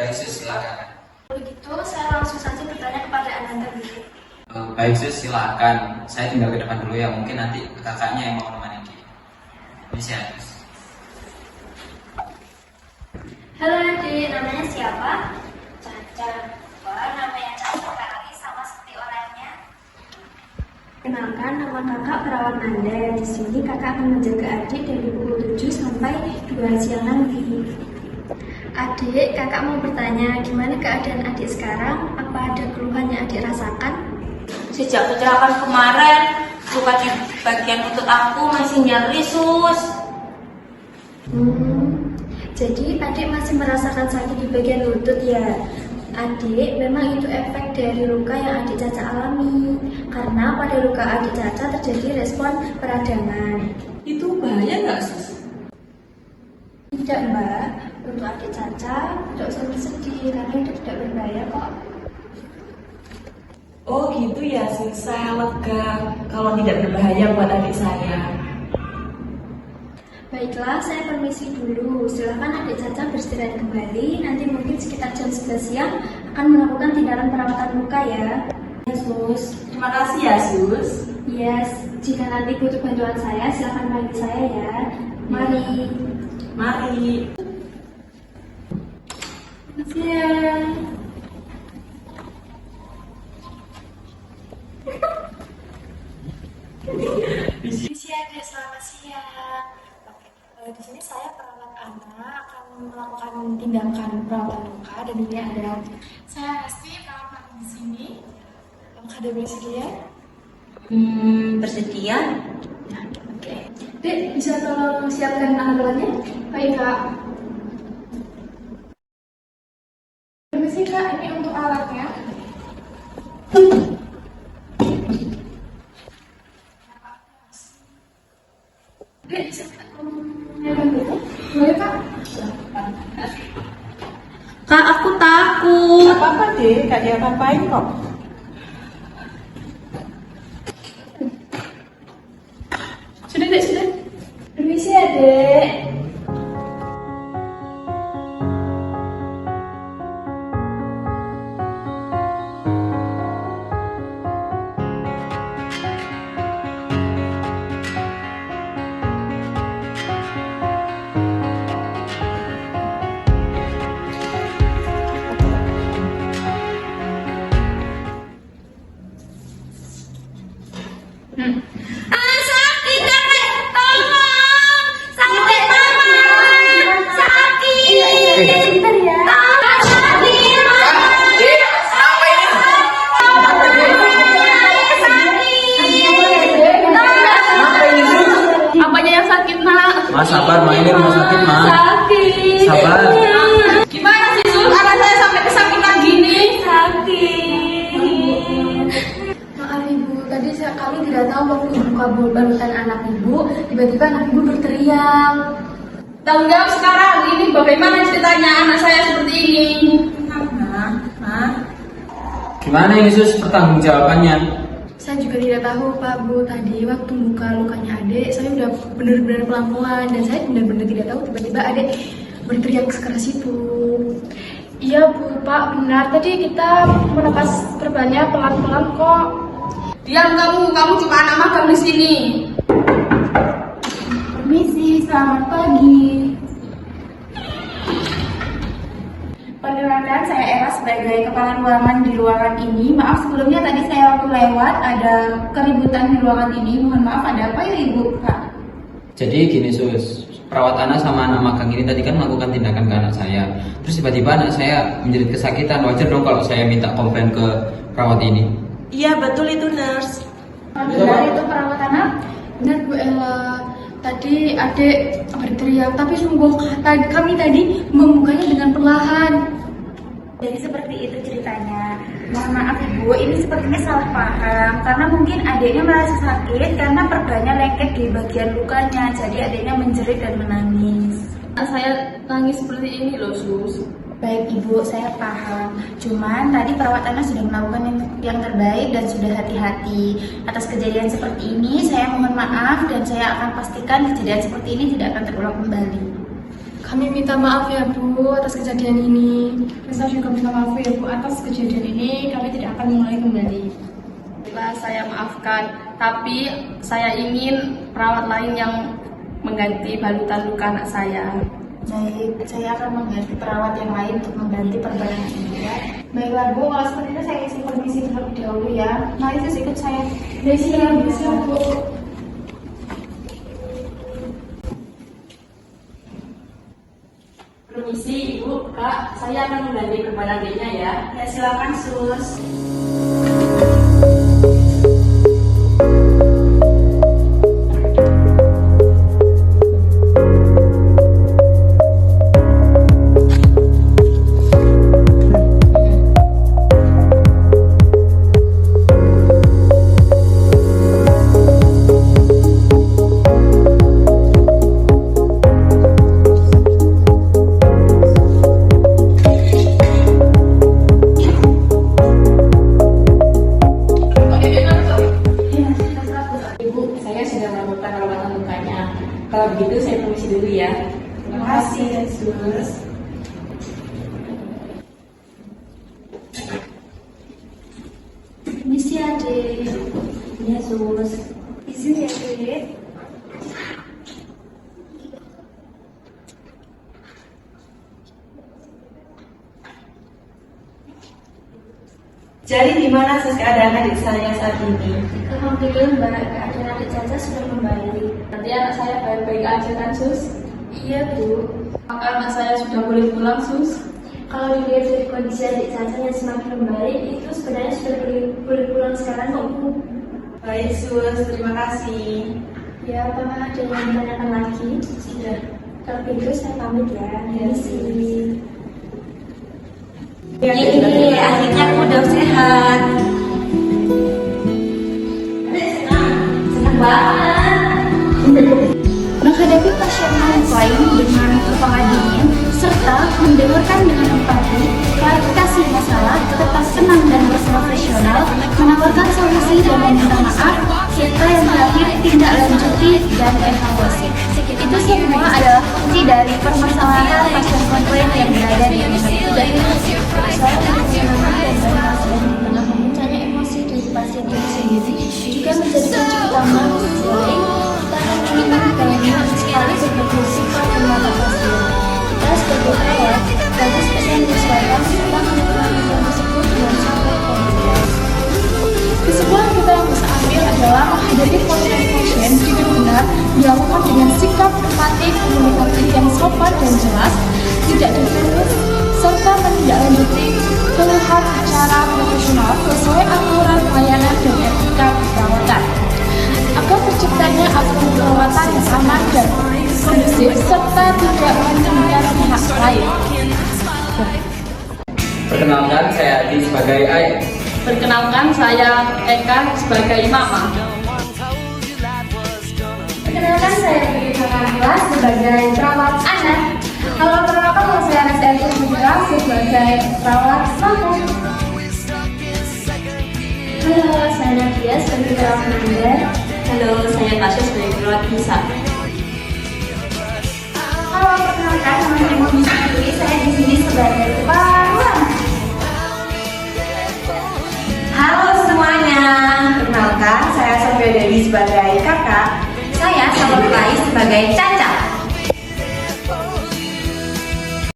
Baik sus, silakan. Begitu, saya langsung saja bertanya kepada Ananda dulu. Baik sus, silakan. Saya tinggal ke depan dulu ya. Mungkin nanti kakaknya yang mau nemenin dia. Bisa sus. Halo adik, namanya siapa? Caca. Wah, namanya Caca kali sama seperti orangnya. Kenalkan, nama kakak Perawan Nanda. Di sini kakak akan menjaga adik dari pukul 7 sampai 2 siang nanti. Adik, kakak mau bertanya, gimana keadaan adik sekarang? Apa ada keluhan yang adik rasakan? Sejak kecelakaan kemarin, luka di bagian lutut aku masih nyeri, sus. Jadi adik masih merasakan sakit di bagian lutut ya? Adik, memang itu efek dari luka yang adik Caca alami. Karena pada luka adik Caca terjadi respon peradangan. Itu bahaya nggak, sus? Tidak mbak, untuk adik Caca tidak usah bersedih karena itu tidak berbahaya kok. Oh gitu ya, sus. Saya lega kalau tidak berbahaya buat adik saya. Baiklah, saya permisi dulu. Silakan adik Caca beristirahat kembali. Nanti mungkin sekitar jam 11 siang akan melakukan tindakan perawatan luka ya. Ya sus. Terima kasih ya, sus. Yes, jika nanti butuh bantuan saya, silakan panggil saya ya. Mari. Mari. Siang. Misi adik, selamat siang. Di sini saya perawat anak akan melakukan tindakan perawatan luka dan ini ada saya Asti perawat di sini. Ada bersedia? Bersedia? Oke. Dek, bisa tolong siapkan alat-alatnya? Baik kak. Permisi kak, ini untuk alatnya. Dek, bisa boleh kak? Kak, aku takut. Gak apa-apa deh, gak diapa-apain kok. Sudah dek, sudah. Permisi ya dek. Sakit, kakak. Tolong. Sakit, tolong. Sakit. Sebentar ya. Apanya yang sakit, nak? Mas sabar, Ma, ini rumah sakit, Ma. Sakit. Sabar. Gimana sih, sus? Anak saya sampai kesakitan gini. Sakit. Maaf ibu, tadi kami tidak tahu waktu ibu kabur balutan anak ibu, tiba-tiba anak ibu berteriak. Tanggung jawab sekarang. Ini bagaimana ceritanya anak saya seperti ini? Gimana ini sus pertanggungjawabannya? Saya juga tidak tahu Pak Bu, tadi waktu buka lukanya adik, saya udah benar-benar pelan-pelan dan saya benar-benar tidak tahu tiba-tiba adik berteriak sekeras itu. Iya Bu, Pak, benar. Tadi kita melepas perbannya pelan-pelan kok. Diam kamu cuma anak magang di sini. Permisi, selamat pagi. Perkenalkan, saya Era sebagai kepala ruangan di ruangan ini. Maaf sebelumnya tadi saya waktu lewat ada keributan di ruangan ini. Mohon maaf, ada apa ya Ibu, Pak? Jadi gini sus, perawat anak sama anak magang ini tadi kan melakukan tindakan ke anak saya. Terus tiba-tiba anak saya menjadi kesakitan. Wajar dong kalau saya minta komplain ke perawat ini. Iya betul itu nurse. Benar itu perawat anak? Benar Bu Ella. Tadi adik berteriak, tapi sungguh kami tadi membukanya dengan perlahan. Jadi seperti itu ceritanya. Mohon maaf Ibu, ini sepertinya salah paham. Karena mungkin adiknya merasa sakit karena perbannya lengket di bagian lukanya. Jadi adiknya menjerit dan menangis. Saya nangis seperti ini loh, sus. Baik Ibu, saya paham. Cuman tadi perawat anak sudah melakukan yang terbaik dan sudah hati-hati. Atas kejadian seperti ini, saya mohon maaf dan saya akan pastikan kejadian seperti ini tidak akan terulang kembali. Kami minta maaf ya Bu atas kejadian ini. Saya juga minta maaf ya Bu atas kejadian ini. Kami tidak akan mengulangi kembali. Saya maafkan, tapi saya ingin perawat lain yang mengganti balutan luka anak saya. Baik, saya akan mengganti perawat yang lain untuk mengganti perban ini ya. Baiklah Bu, kalau seperti itu saya isi permisi terlebih dahulu ya. Mari sus ikut saya. Siap Bu. Permisi Ibu, Kak, saya akan mengganti perban adiknya ya. Ya silakan sus. Kalau begitu saya permisi dulu ya. Terima kasih sus. Misi Adik. Ya sus. Izin ya Dek. Jadi gimana sus keadaan adik saya saat ini? Alhamdulillah Mbak, keadaan adik Caca sudah membaik. Nanti anak saya baik-baik aja kan Sus? Iya Bu. Maka anak saya sudah boleh pulang Sus? Kalau dilihat dari kondisi adik Caca yang semakin membaik, itu sebenarnya sudah boleh pulang sekarang kok Bu. Baik sus, terima kasih. Ya, apakah ada yang ditanyakan lagi? Sudah. Kalau begitu saya pamit ya. Misi. Ini akhirnya aku udah sehat. Senang banget. Menghadapi pasien lain dengan kepala dingin serta mendengarkan dengan empati, klarifikasi masalah, tetap tenang dan berprofesional, menawarkan solusi dan meminta maaf, serta yang terakhir tindak lanjuti dan evaluasi. Itu semua adalah kunci dari permasalahan pasien komplain yang berada di rumah itu dan berusaha untuk menenangkan dan pasien di tengah memuncaknya emosi dari pasien itu sendiri juga menjadi kunci utama. Selain kita akan mengingat sekali sebagai sifat dan mata pasien. Kita sebagai perawat bagus bisa menyesuaikan serta mengurangi yang tersebut dengan sangat kompeten. Kesimpulan kita yang bisa ambil adalah menghadapi komplain pasien dengan benar dilakukan dengan sikap empati komunikatif yang sopan dan jelas, tidak defensif, serta menindaklanjuti keluhan secara profesional sesuai aturan pelayanan dan etika perawatan. Agar terciptanya aturan perawatan yang aman dan kondusif serta tidak merugikan pihak lain. Perkenalkan, saya Adi sebagai Ayah. Perkenalkan saya Eka sebagai Mama. Perkenalkan saya Putri Kamila sebagai perawat anak. Halo perkenalkan saya Anastasia Putra sebagai perawat mama. Halo saya Nadia sebagai perawat mandor. Halo, saya Tasya sebagai perawat bisa. Halo perkenalkan nama saya Putri, saya di sini sebagai perawat. Halo semuanya. Perkenalkan, saya Sofia Dewi sebagai kakak. Saya Sabar Lai sebagai